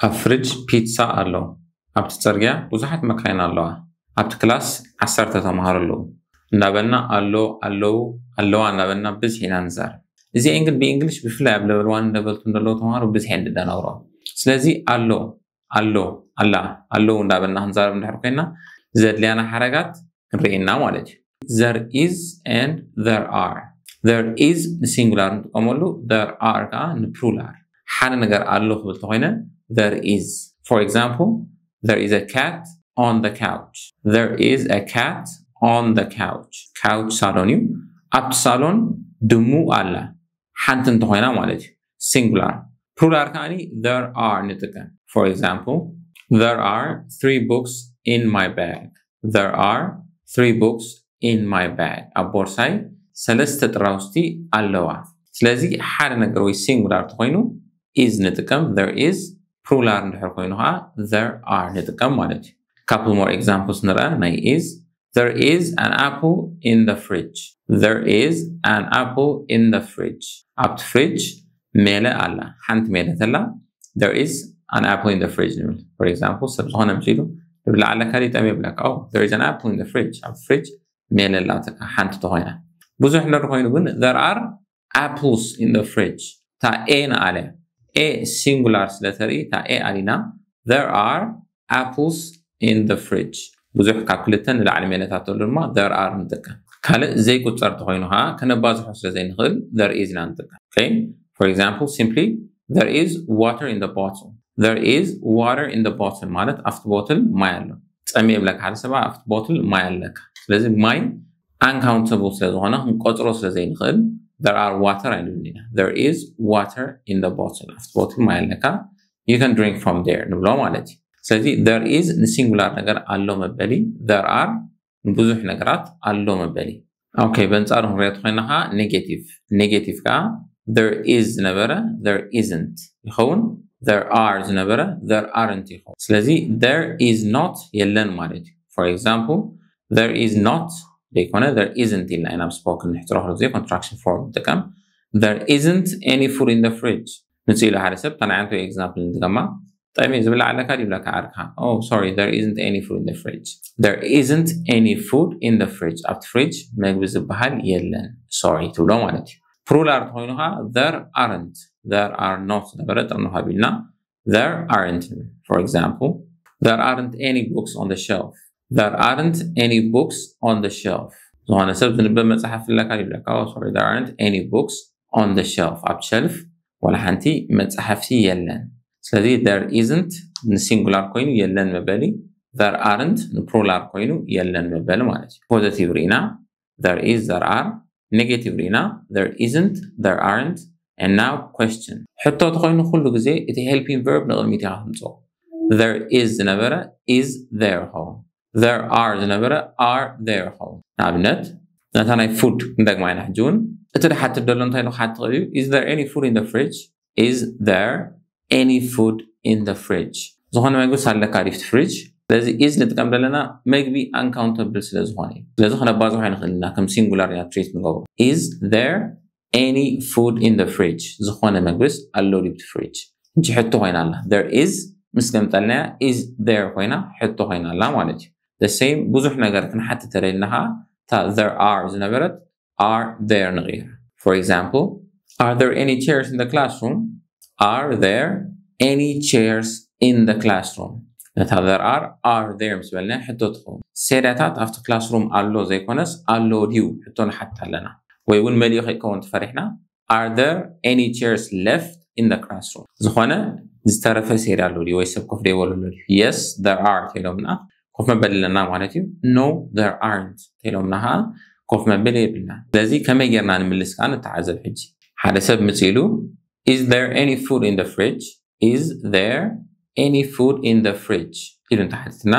ኣብ ፍሪጅ ፒትሳ ኣሎ ኣብቲ ፅርግያ ብዙሓት መካይን ኣለዋ ኣብቲ ክላስ 10 ተምሃሮ ኣለዉ እንዳበልና ኣለዋ እንዳበልና ብዝሒ ኢና ንዛረብ እዚአን ግን ብእንግሊሽ ብፍላይ ኣብ level 1 level 2 እንደለዉ ተምሃሮ ብዝሒ እንደናብሮ ስለዚ ኣለዉ እንዳበልና ክንዛረብ እንድሕር ኮይና ዘድልያና ሓረጋት ክንርኢና ማለት እዩ there is and there are there is singular ንጥቀመሉ there are ከዓ ንፕሉራል ሓደ ነገር ኣሎ ክብል ተኮይነ there is for example there is a cat on the couch there is a cat on the couch salon እዩ ኣብቲ ሳሎን ድሙ ኣላ ሓንቲ እንተኮይና ማለት እዩ singular plural ከዓኒ there are ንጥቀም for example there are 3 books in my bag there are 3 books in my bag ኣብ ቦርሳይ ሰለስተ ጥራውስቲ ኣለዋ ስለዚ ሓደ ነገር ወይ singular ተኮይኑ is ንጥቀም there is plural እንድሕር ኮይኑ ከዓ there are ንጥቀም ማለት እዩ couple more examples ንርአ ናይ is there is an apple in the fridge there is an apple in the fridge ኣብቲ fridge ሜለ ኣላ ሓንቲ ሜለ ተላ there is an apple in the fridge for example ሰብ ዝኾነ ምሲሉ ብላዕለ ካሊእ ጠም ይብለካ there is an apple in the fridge ኣብ fridge ሜለ ላተካ ሓንቲ ተኮይና ብዙሕ ነገር ኮይኑ ግን there are apples in the fridge ታ a ንኣለ a singular ስለተርኢ ታ a ኣሊና there are apples in the fridge ብዙሕ ካብ ክልተን ንላዕሊ ሜለታት ኣሎ ድማ there are ንጥቀም ካልእ ዘይቁፀር ተኮይኑ ከዓ ከነባዝሖ ስለዘይንኽእል there is ኢና ንጥቀም okay for example simply there is water in the bottle there is water in the bottle ማለት after bottle ማይ ኣሎ ፀሚ ይብለካ ሓደ ሰባ after bottle ማይ ኣለካ ስለዚ ማይ uncountable ስለዝኾነ ክንቆፅሮ ስለዘይንኽእል there are water አይንብልና there is water in the bottle after bottle ማይ ኣለካ you can drink from there ንብሎ ማለት እዩ ስለዚ there is ንሲንጉላር ነገር ኣሎ መበሊ there are ንብዙሕ ነገራት ኣሎ መበሊ okay በንፃሩ ክንሪኦ ኮይና ከዓ ኔጌቲቭ ከዓ there is ዝነበረ there isn't ይኸውን there are ዝነበረ there aren't ይኸውን ስለዚ there is not የለን ማለት እዩ for example there is not በይኮነ there isn't ኢልና ኢና ስፖክን ንሕትረክሎ ዘይ contraction form ንጥቀም there isn't any food in the fridge ንፅኢሉ ሓደ ሰብ ተናዓንቶ ኤግዛምፕል ንጥቀማ طيب ዝብላ ኣለካ ዲብላካ ዓርካ oh sorry there isn't any food in the fridge there isn't any food in the fridge ኣብቲ fridge ምግቢ ዝበሃል የለን sorry ትብሎ ማለት እዩ plural ኮይኑ ከዓ there are not ነበረ ጥርንፋ ቢልና there aren't for example there aren't any books on the shelf there aren't any books on the shelf ዝኾነ ሰብ ዝንበብ መፅሓፍ ኣለካ ዲብላካ oh sorry there aren't any books on the shelf ኣብቲ shelf ወላ ሓንቲ መፅሓፍቲ የለን ስለዚ there isn't ንሲንጉላር ኮይኑ የለን መበሊ there aren't ንፕሉራል ኮይኑ የለን መበሊ ማለት እዩ ፖዚቲቭ ሪና there is there are negative ሪና there isn't there aren't and now question ሕቶ ተኮይኑ ኩሉ ግዜ እቲ helping verb ንቕድሚት ኢኻ ትምፅኦ there is ዝነበረ is there ሆውን there are ዝነበረ are there ሆውን ንኣብነት ናታ ናይ ፉድ እንደግማ ኢና ሕጂ እውን እቲ ድሓትት ደሎ እንታይ ኢሉ ክሓትቕ እዩ is there any food in the fridge is there any food in the fridge ዝኾነ ምግቢ ሳለካ ዲፍቲ ፍሪጅ ስለዚ is ንጥቀም ዘለና ምግቢ uncountable ስለዝኾነ እዩ ስለዚ ክነባዝሖ ይንኽእልና ከም ሲንጉላር ኢና ትሪት ንገብሮ is there any food in the fridge ዝኾነ ምግብስ ኣሎ ዲፍቲ ፍሪጅ እንጂ ሕቶ ኮይና ኣላ there is ምስ ገምጠልናያ is there ኮይና ሕቶ ኮይና ኣላ ማለት እዩ the same ብዙሕ ነገር ክንሓትት ተለይልና ከዓ ta there are ዝነበረት are there ንغير for example are there any chairs in the classroom are there any chairs in the classroom that there are there مسبلنا حتى تكون سيراتات after classroom allo ዘይኮነስ allo ዲው ሕቶ ንሓት ኣለና ወይ እውን መልዮ ከይከውን ተፈሪሕና are there any chairs left in the classroom ዝኾነ ዝተረፈ ሴራ ኣሎ ዲ ወይ ሰብ ኮፍ ደይበለሉ yes there are ተይሎምና ኮፍ መበለና ማለት እዩ no there aren't ተይሎምና ኮፍ መበለ ይብልና ስለዚ ከመይ ጌርና ንምልስ ካን ተዓዘብ ሕጂ ሓደ ሰብ ምፅኢሉ is there any food in the fridge is there any food in the fridge ኢሉ እንተሓትትና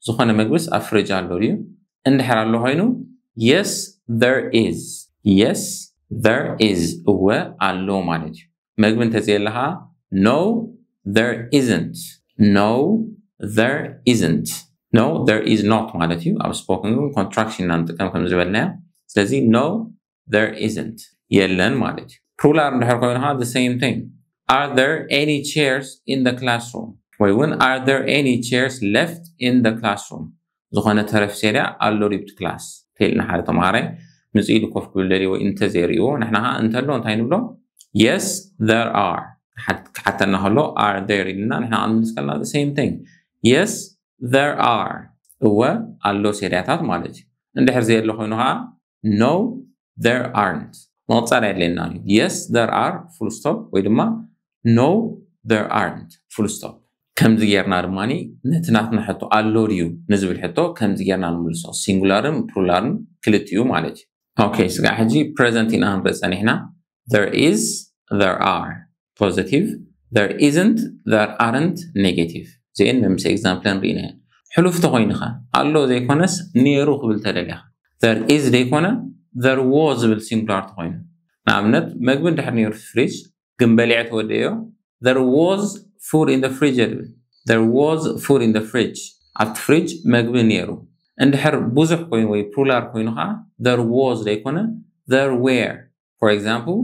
ዝኾነ ምግብስ ኣብ ፍሪጅ ኣሎ ድዩ እንድሕር ኣሎ ኮይኑ yes there is እወ ኣሎ ማለት እዩ ምግቢ እንተዘየለካ no there isn't no there is not ማለት እዩ ኣብ ስፖክን ኮንትራክሽን ንጥቀም ከም ዝበልናያ ስለዚ no there isn't የለን ማለት እዩ plural እንድሕር ኮይኑ the same thing are there any chairs in the classroom ወይ እውን are there any chairs left in the classroom ዝኾነ ተረፍ ሰሪያ ኣሎ ሪብት ክላስ ተልና ሓደ ተማሃራይ ምስ ኢሉ ኮፍ ክብል ደልዩ ወይ እንተዘይርዮ ንሕና ኸ እንተሎ እንታይ ንብሎ yes there are ሓተና ከሎ are there ኢልና ንሕና ክንምልስ ከለና the same thing yes there are እወ ኣሎ ሰሪያታት ማለት እዩ እንድሕር ዘየሎ ኮይኑ ኸዓ no there aren't መቕፃል የድልየና እዩ yes there are full stop ወይ ድማ no there aren't full stop ከምዚ ጌርና ድማኒ ነቲ ናትና ሕቶ ኣሎ ድዩ ንዝብል ሕቶ ከምዚ ጌርና ንምልሶ ሲንጉላርን ፕሉራልን ክልትዩ ማለት እዩ ኦኬ ስጋ ሕጂ ፕሬዘንት ኢና ክንርኢ ፀኒሕና there is there are positive there isn't there aren't negative زين ممس example نرينا حلف تخوينخ الله زي كونس نيرو قبل تدليخ there is زي كونه there was بالسينجولار تخوين نعمنت مقبل دحر نير في فريج قنبليعت وديو there was food in the fridge there was food in the fridge at fridge مقبل نيرو اندحر بوزح كوين وي plural كوينخ there was زي كونه there were for example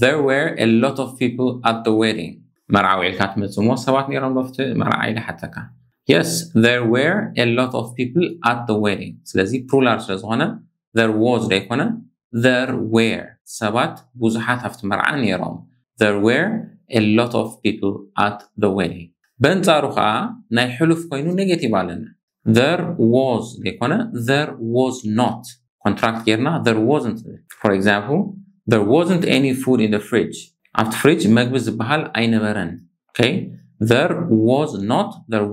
there were a lot of people at the wedding مرعوي كانت متسمو سبات نيران بفت مرعي لحتى كان yes there were a lot of people at the wedding سلازي plural سلازهنا there was ليكونا there were سبات بوزحات هفت مرعى نيران there were a lot of people at the wedding بنتارو خا ناي حلف كوينو نيجاتيف علينا there was ليكونا there was not contract كيرنا there wasn't for example there wasn't any food in the fridge at fridge مقبز بحال أينبرن okay there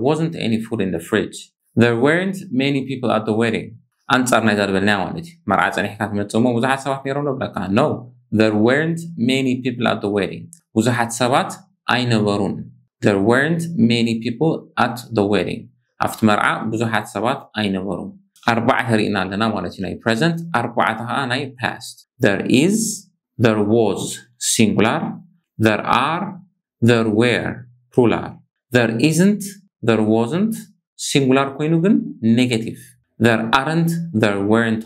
wasn't any food in the fridge there weren't many people at the wedding أنصار نجار بالناوالتي مرعى زني حكات متسمو وزحات سبات نيرون بلا no there weren't many people at the wedding وزحات سبات أينبرون there weren't many people at the wedding أفت مرعى وزحات سبات أينبرون أربعة رئينا لنا والتي present أربعتها ناي past there is there was singular there are there were plural there isn't there wasn't singular ኮይኑ ግን negative there aren't there weren't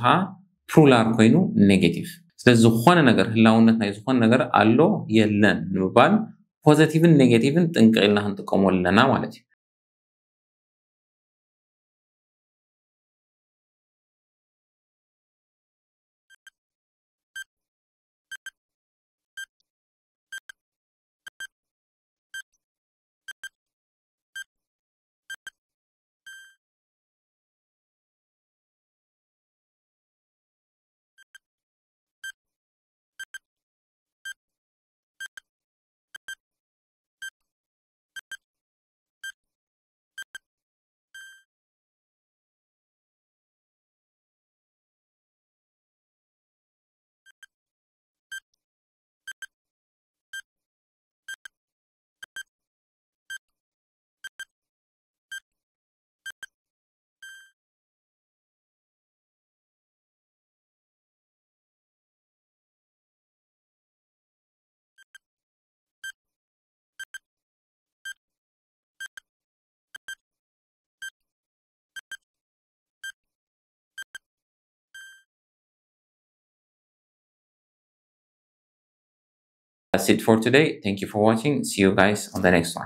plural ኮይኑ negative ስለዚህ ዝኾነ ነገር ህላውነት ናይ ዝኾነ ነገር ኣሎ የለን ንምባል ፖዚቲቭን ኔጌቲቭን ጥንቅልና ክንጥቀመለና ማለት እዩ That's it for today. Thank you for watching. See you guys on the next one.